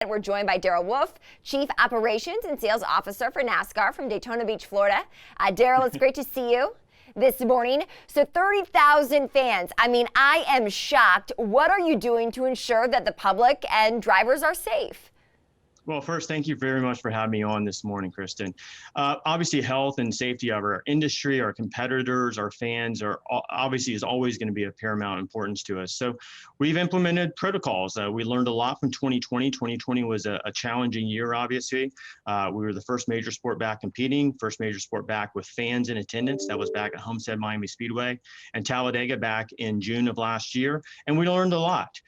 We're joined by Daryl Wolfe, Chief Operations and Sales Officer for NASCAR from Daytona Beach, Florida. Daryl, it's great to see you this morning. So 30,000 fans. I mean, I am shocked. What are you doing to ensure that the public and drivers are safe? Well, first, thank you very much for having me on this morning, Kristen. Obviously, health and safety of our industry, our competitors, our fans are obviously is always going to be of paramount importance to us. So we've implemented protocols. We learned a lot from 2020. 2020 was a challenging year, obviously. We were the first major sport back competing, first major sport back with fans in attendance. That was back at Homestead Miami Speedway and Talladega back in June of last year. And we learned a lot.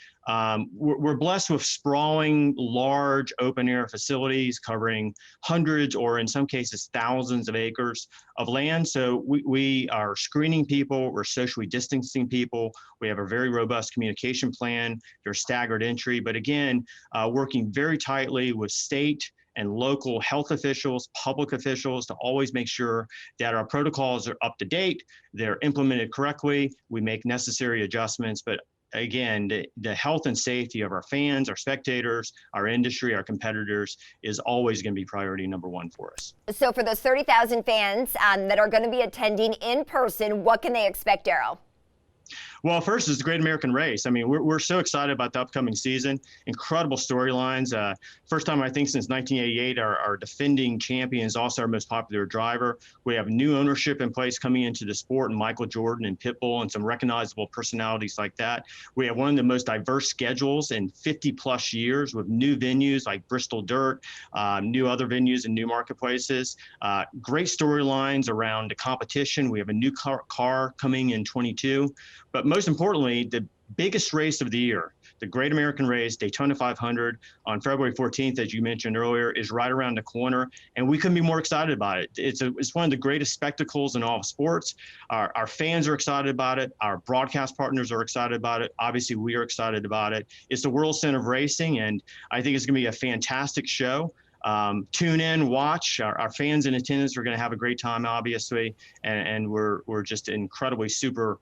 We're blessed with sprawling, large open-air facilities covering hundreds or in some cases thousands of acres of land. So we are screening people, we're socially distancing people, we have a very robust communication plan, there's staggered entry, but again, working very tightly with state and local health officials, public officials to always make sure that our protocols are up to date, they're implemented correctly, we make necessary adjustments, but again, the health and safety of our fans, our spectators, our industry, our competitors is always going to be priority number one for us. So for those 30,000 fans that are going to be attending in person, what can they expect, Daryl? Well, first is the Great American Race. I mean, we're so excited about the upcoming season. Incredible storylines. First time, I think, since 1988, our defending champion is also our most popular driver. We have new ownership in place coming into the sport, and Michael Jordan and Pitbull and some recognizable personalities like that. We have one of the most diverse schedules in 50 plus years with new venues like Bristol Dirt, new other venues and new marketplaces. Great storylines around the competition. We have a new car coming in 22. But most importantly, the biggest race of the year, the Great American Race, Daytona 500 on February 14th, as you mentioned earlier, is right around the corner, and we couldn't be more excited about it. It's one of the greatest spectacles in all of sports. Our fans are excited about it. Our broadcast partners are excited about it. Obviously, we are excited about it. It's the World Center of Racing, and I think it's going to be a fantastic show. Tune in, watch. Our fans in attendance are going to have a great time, obviously, and we're just incredibly super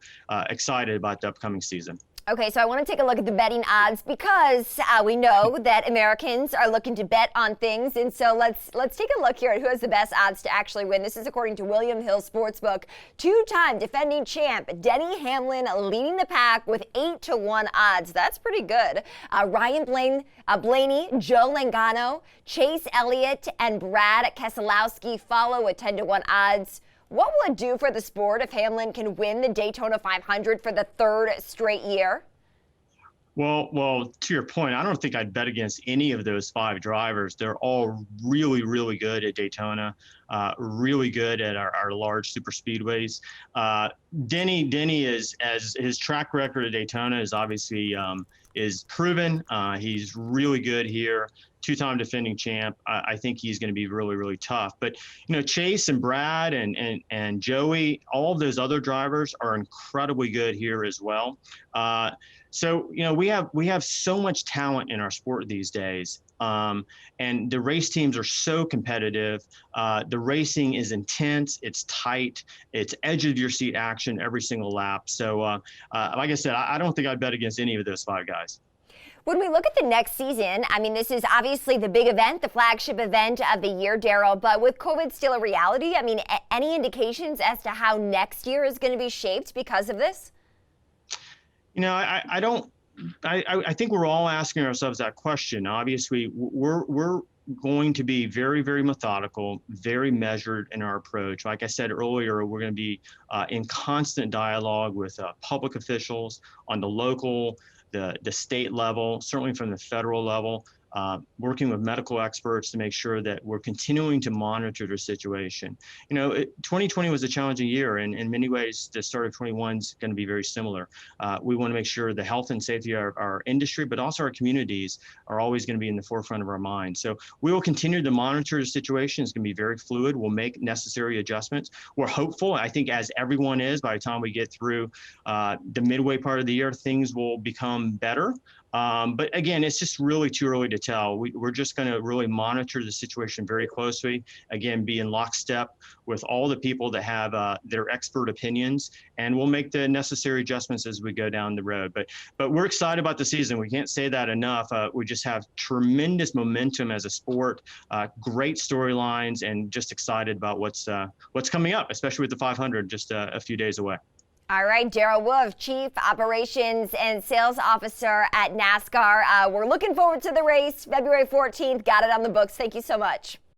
excited about the upcoming season. Okay, so I want to take a look at the betting odds because we know that Americans are looking to bet on things, and so let's take a look here at who has the best odds to actually win. This is according to William Hill Sportsbook. Two-time defending champ Denny Hamlin leading the pack with 8-1 odds. That's pretty good. Ryan Blaney, Joe Logano, Chase Elliott, and Brad Keselowski follow with 10-1 odds. What will it do for the sport if Hamlin can win the Daytona 500 for the third straight year? Well, to your point, I don't think I'd bet against any of those five drivers. They're all really, really good at Daytona, really good at our large super speedways. Denny is, as his track record at Daytona is obviously is proven. He's really good here. Two-time defending champ. I think he's going to be really, really tough. But, you know, Chase and Brad and Joey, all of those other drivers are incredibly good here as well. So, you know, we have so much talent in our sport these days. And the race teams are so competitive. The racing is intense. It's tight. It's edge of your seat action every single lap. So, like I said, I don't think I'd bet against any of those five guys. When we look at the next season, I mean, this is obviously the big event, the flagship event of the year, Daryl, but with COVID still a reality, I mean, any indications as to how next year is going to be shaped because of this? You know, I think we're all asking ourselves that question. Obviously, we're going to be very, very methodical, very measured in our approach. Like I said earlier, we're going to be in constant dialogue with public officials on the local, the state level, certainly from the federal level, working with medical experts to make sure that we're continuing to monitor the situation. You know, 2020 was a challenging year, and in many ways, the start of 21 is going to be very similar. We want to make sure the health and safety of our industry, but also our communities are always going to be in the forefront of our mind. So we will continue to monitor the situation. It's going to be very fluid. We'll make necessary adjustments. We're hopeful, I think, as everyone is, by the time we get through the midway part of the year, things will become better. But again, it's just really too early to tell. We're just going to really monitor the situation very closely. Again, be in lockstep with all the people that have their expert opinions, and we'll make the necessary adjustments as we go down the road. But we're excited about the season. We can't say that enough. We just have tremendous momentum as a sport, great storylines, and just excited about what's coming up, especially with the 500 just a few days away. All right, Daryl Wolfe, Chief Operations and Sales Officer at NASCAR. We're looking forward to the race, February 14th. Got it on the books. Thank you so much.